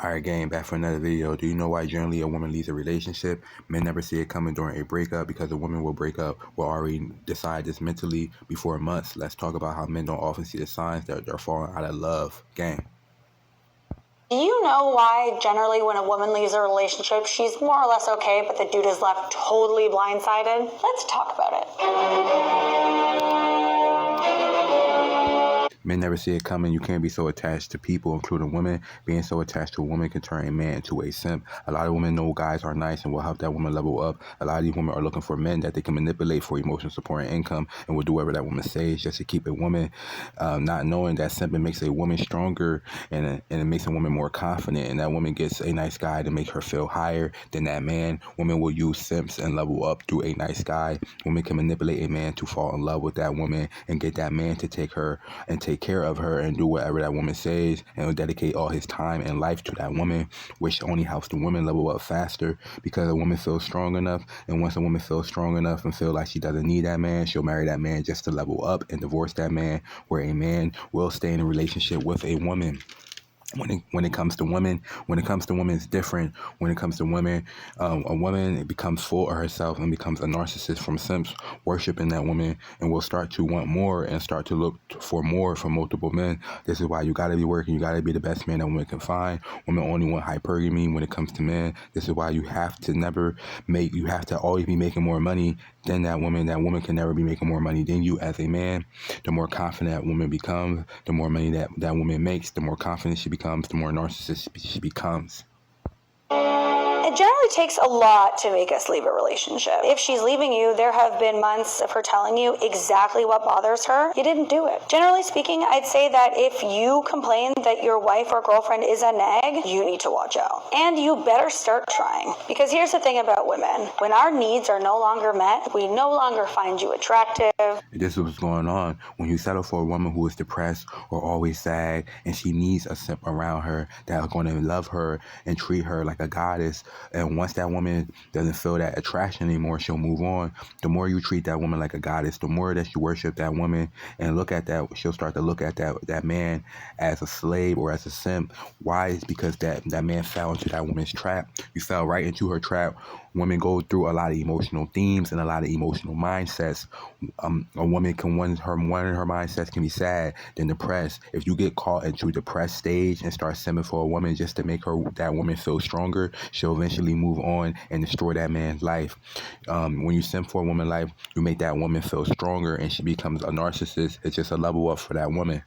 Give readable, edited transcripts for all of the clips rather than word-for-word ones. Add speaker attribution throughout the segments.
Speaker 1: Alright, gang, back for another video. Do you know why generally a woman leaves a relationship? Men never see it coming during a breakup because a woman will break up will already decide this mentally before months. Let's talk about how men don't often see the signs that they're falling out of love. Gang.
Speaker 2: Do you know why generally when a woman leaves a relationship, she's more or less okay, but the dude is left totally blindsided? Let's talk about it.
Speaker 1: Men never see it coming. You can't be so attached to people, including women. Being so attached to a woman can turn a man into a simp. A lot of women know guys are nice and will help that woman level up. A lot of these women are looking for men that they can manipulate for emotional support and income and will do whatever that woman says just to keep a woman, not knowing that simping makes a woman stronger and it makes a woman more confident. And that woman gets a nice guy to make her feel higher than that man. Women will use simps and level up through a nice guy. Women can manipulate a man to fall in love with that woman and get that man to take her and take care of her and do whatever that woman says and will dedicate all his time and life to that woman, which only helps the woman level up faster because a woman feels strong enough. And once a woman feels strong enough and feel like she doesn't need that man, she'll marry that man just to level up and divorce that man, where a man will stay in a relationship with a woman. When it comes to women, it's different. When it comes to women, a woman becomes full of herself and becomes a narcissist from simps, worshiping that woman, and will start to want more and start to look for more from multiple men. This is why you gotta be working. You gotta be the best man that women can find. Women only want hypergamy when it comes to men. This is why you have to always be making more money than that woman. That woman can never be making more money than you as a man. The more confident that woman becomes, the more money that woman makes, the more confident she becomes, the more narcissist she becomes.
Speaker 2: It generally takes a lot to make us leave a relationship. If she's leaving you, there have been months of her telling you exactly what bothers her. You didn't do it. Generally speaking, I'd say that if you complain that your wife or girlfriend is a nag, you need to watch out. And you better start trying. Because here's the thing about women. When our needs are no longer met, we no longer find you attractive.
Speaker 1: This is what's going on. When you settle for a woman who is depressed or always sad and she needs a simp around her that are going to love her and treat her like a goddess, and once that woman doesn't feel that attraction anymore, she'll move on. The more you treat that woman like a goddess, the more that you worship that woman and look at that, she'll start to look at that man as a slave or as a simp. Why? It's because that man fell into that woman's trap. You fell right into her trap. Women go through a lot of emotional themes and a lot of emotional mindsets. A woman can one of her mindsets can be sad, then depressed. If you get caught into depressed stage and start simping for a woman just to make that woman feel stronger, she'll eventually move on and destroy that man's life. When you simp for a woman's life, you make that woman feel stronger and she becomes a narcissist. It's just a level up for that woman.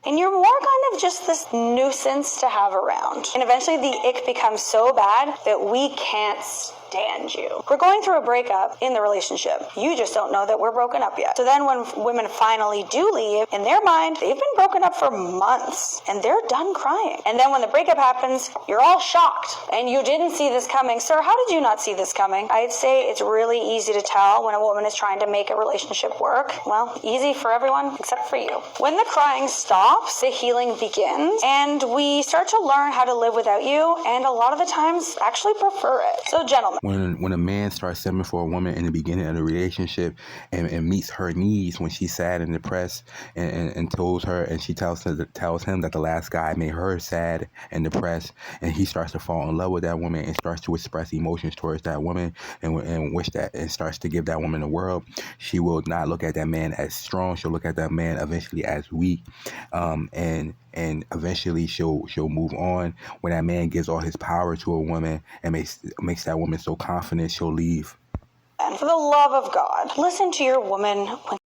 Speaker 2: And you're more kind of just this nuisance to have around. And eventually the ick becomes so bad that we can't stand you. We're going through a breakup in the relationship. You just don't know that we're broken up yet. So then when women finally do leave, in their mind, they've been broken up for months and they're done crying. And then when the breakup happens, you're all shocked and you didn't see this coming. Sir, how did you not see this coming? I'd say it's really easy to tell when a woman is trying to make a relationship work. Well, easy for everyone except for you. When the crying stops, the healing begins and we start to learn how to live without you, and a lot of the times actually prefer it. So gentlemen,
Speaker 1: when a man starts simping for a woman in the beginning of the relationship and meets her needs when she's sad and depressed and tells her, and she tells him that the last guy made her sad and depressed, and he starts to fall in love with that woman and starts to express emotions towards that woman and starts to give that woman the world, she will not look at that man as strong. She'll look at that man eventually as weak, and eventually she'll move on. When that man gives all his power to a woman and makes that woman so confident, she'll leave.
Speaker 2: and for the love of God, listen to your woman when